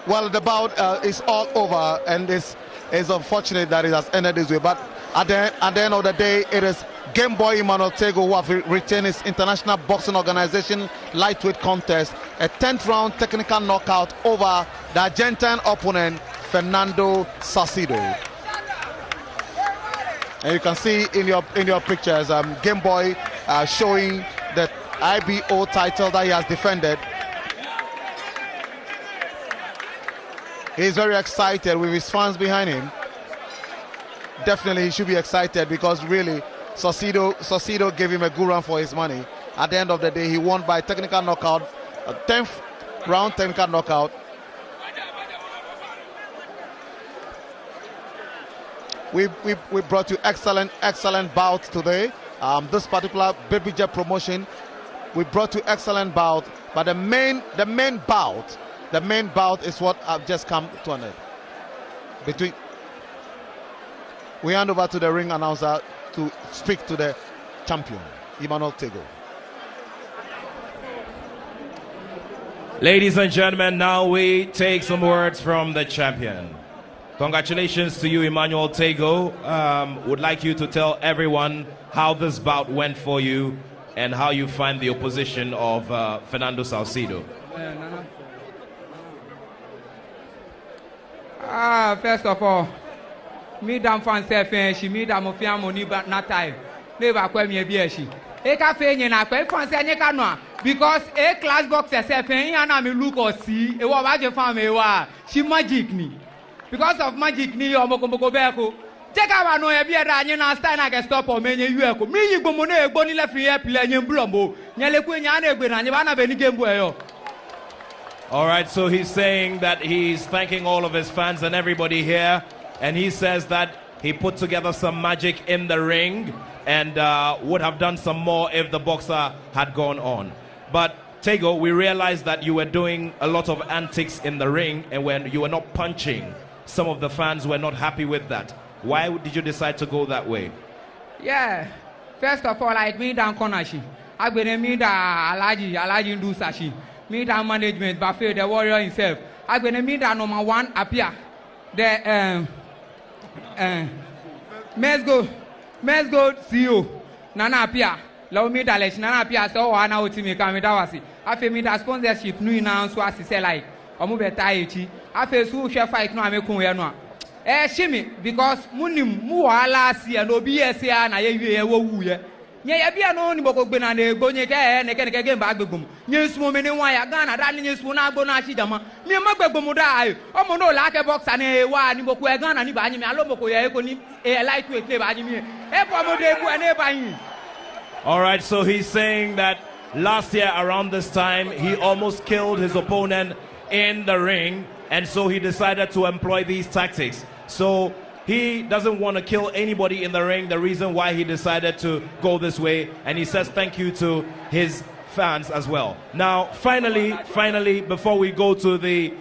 Well, the bout is all over, and it's unfortunate that it has ended this way. But at the end of the day, it is Game Boy Emmanuel Tagoe who have retained his International Boxing Organization lightweight contest, a 10th round technical knockout over the Argentine opponent Fernando Saucedo. And you can see in your pictures, Game Boy showing the IBO title that he has defended. He's very excited with his fans behind him. Definitely he should be excited because really Saucedo gave him a good run for his money. At the end of the day, he won by technical knockout, a 10th round technical knockout. We brought you excellent bout today. This particular Baby Jet promotion, we brought you excellent bout, but the main bout is what I've just come to an end. We hand over to the ring announcer to speak to the champion, Emmanuel Tagoe. Ladies and gentlemen, now we take some words from the champion. Congratulations to you, Emmanuel Tagoe. Would like you to tell everyone how this bout went for you and how you find the opposition of Fernando Saucedo. First of all, me damn fan she me damn money but not time. Never quite me a beer she. Eka fenye na kwe fancy anyeka no because a class box herself and I look or see a waje family wa she magic ni because of magic ni omoko beko check out no e bia da anye na style na get stop o menye yueko mi yigbo mo na egbo ni le free air play anye blombo nyele ku nya na egbe na anye ba na be ni game boy yo. All right, so he's saying that he's thanking all of his fans and everybody here, and he says that he put together some magic in the ring and would have done some more if the boxer had gone on. But Tagoe, we realized that you were doing a lot of antics in the ring, and when you were not punching, some of the fans were not happy with that. Why did you decide to go that way? Yeah, first of all, like me down corner she, I been me da Alaji do sashi. Me down management, Buffet, the warrior himself. I been me down number one appear. The Let's go CEO. Nana appear. Love me that Nana appear so one out to me come dawasi. I feel me that sponsorship new now so as say like omu beta echi. I feel so share fight no amekun we no. Shimi because munim mu wala si and obi ese na ye wo wu ye. Nye bia no ni boko gbe na na egbo nye ke ne ke game ba gbegum nye sumo me ni wan ya Ghana da nye sumo na agbo na chidama mi ma gbegum da ayo o mo no la ke boxer na wa ni boko e Ghana ni ba nyi me alo boko ye ko ni e lightweight play ba nyi me e po mo de bu e ba yin. All right, so he's saying that last year around this time he almost killed his opponent in the ring, and so he decided to employ these tactics. So he doesn't want to kill anybody in the ring, the reason why he decided to go this way, and he says thank you to his fans as well. Now, finally, before we go to the,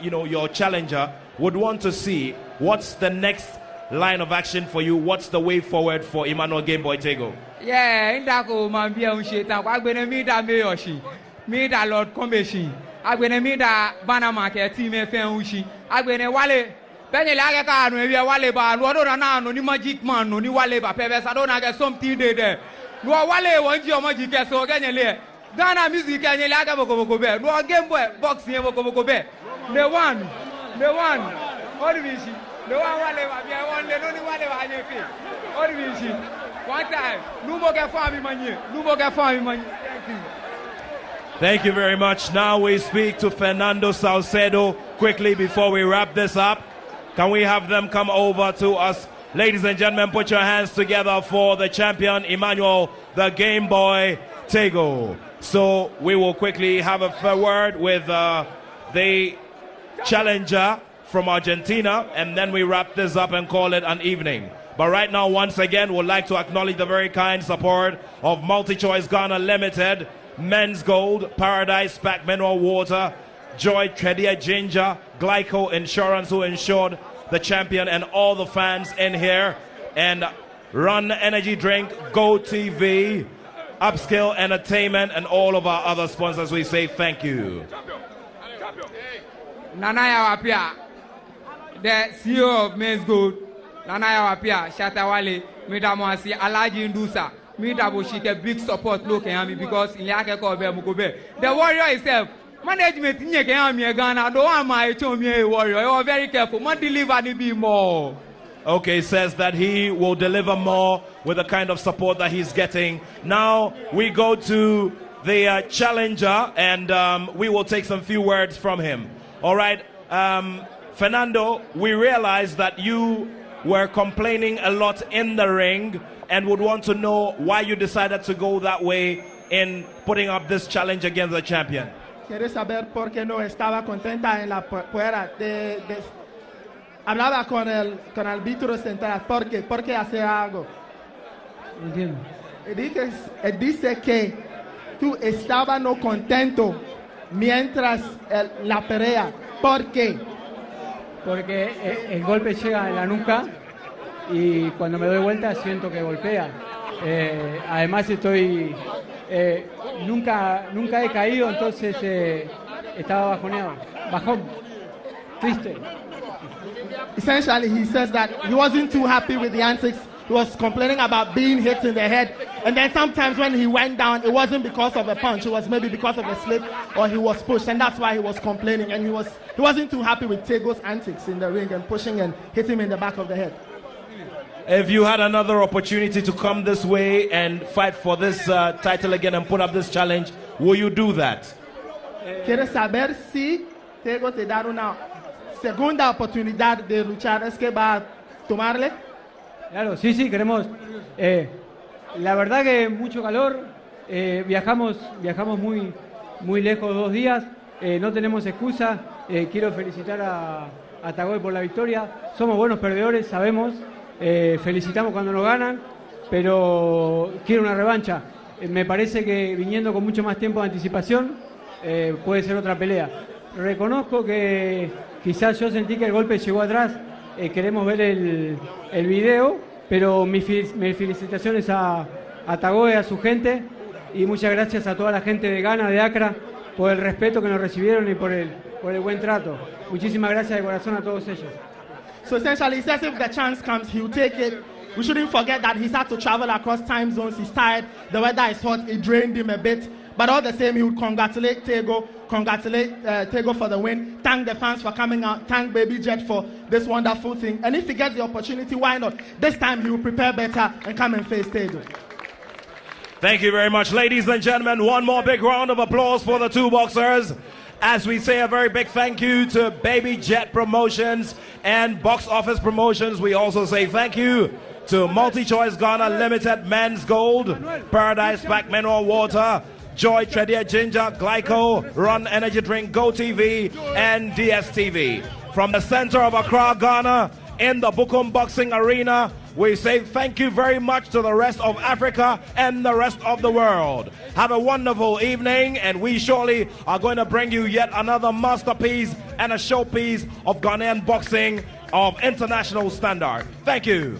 your challenger, would want to see what's the next line of action for you. What's the way forward for Emmanuel Gameboy Tagoe? Yeah, indako mambia unsheta kwa gbene mi da meyoshi, mi da Lord Kombeshi, agbene mi da bana market team efen ushi, agbene wale benye lage ka anu ewe wale ba no do na anu ni magic man no ni wale ba pebe sa do na get something there. No wale wonji o magic so genye le. Ghana music genye lage boko be. No Gameboy boxing boko be. The one. What do we see? The one wale ba bia one le no ni wale ba anye fi. What do we see? One time. Numo get fami manye. Thank you. Thank you very much. Now we speak to Fernando Saucedo quickly before we wrap this up. Can we have them come over to us? Ladies and gentlemen, put your hands together for the champion, Emmanuel, the Gameboy Tagoe. So we will quickly have a word with the challenger from Argentina, and then we wrap this up and call it an evening. But right now, once again, we'd like to acknowledge the very kind support of MultiChoice Ghana Limited, Men's Gold, Paradise Pack Mineral Water, Joy Tredia Ginger, Glyco Insurance, who insured the champion, and all the fans in here, and Run Energy Drink, Go TV, Upscale Entertainment, and all of our other sponsors. We say thank you. Nanaya Wapia, the CEO of Men's Gold, Nanaya Wapia, Shatawale, Midamwasi, Alaji Indusa, Midabushike, big support look at me because in Yakako Mukobe. The warrior itself. Management in Ghana, don't want my warrior. You are very careful. Man deliver the be more. Okay, says that he will deliver more with the kind of support that he's getting. Now we go to the challenger, and we will take some few words from him. All right, Fernando, we realize that you were complaining a lot in the ring and would want to know why you decided to go that way in putting up this challenge against the champion. Quiere saber por qué no estaba contenta en la fuera hablaba con el árbitro central porque hacer algo. Entiendo. Dice que tú estabas no contento mientras la pelea. ¿Por qué? Porque el golpe llega en la nuca y cuando me doy vuelta siento que golpea. Además estoy nunca he caído, entonces estaba bajón, triste. Essentially, he says that he wasn't too happy with the antics. He was complaining about being hit in the head, and then sometimes when he went down, it wasn't because of a punch. It was maybe because of a slip, or he was pushed, and that's why he was complaining. And he wasn't too happy with Tagoe's antics in the ring and pushing and hitting him in the back of the head. If you had another opportunity to come this way and fight for this title again and put up this challenge, will you do that? ¿Quieres saber si Tagoe te da una segunda oportunidad de luchar? ¿Es que va a tomarle? Claro, sí, queremos. La verdad que mucho calor. Viajamos muy lejos 2 días. No tenemos excusa. Quiero felicitar a Tagoe por la victoria. Somos buenos perdedores, sabemos. Felicitamos cuando nos ganan, pero quiero una revancha. Me parece que viniendo con mucho más tiempo de anticipación puede ser otra pelea. Reconozco que quizás yo sentí que el golpe llegó atrás. Queremos ver el video, pero mis felicitaciones a Tagoe, a su gente, y muchas gracias a toda la gente de Ghana, de Accra, por el respeto que nos recibieron y por el buen trato. Muchísimas gracias de corazón a todos ellos. So essentially, he says if the chance comes, he'll take it. We shouldn't forget that he's had to travel across time zones. He's tired. The weather is hot. It drained him a bit. But all the same, he would congratulate Tagoe for the win. Thank the fans for coming out. Thank Baby Jet for this wonderful thing. And if he gets the opportunity, why not? This time, he will prepare better and come and face Tagoe. Thank you very much, ladies and gentlemen. One more big round of applause for the two boxers. As we say a very big thank you to Baby Jet Promotions and Box Office Promotions. We also say thank you to MultiChoice Ghana Limited, Men's Gold, Paradise Pack Mineral Water, Joy Tredia Ginger, Glyco, Run Energy Drink, Go TV, and DSTV. From the center of Accra, Ghana, in the Bukom Boxing Arena. We say thank you very much to the rest of Africa and the rest of the world. Have a wonderful evening, and we surely are going to bring you yet another masterpiece and a showpiece of Ghanaian boxing of international standard. Thank you.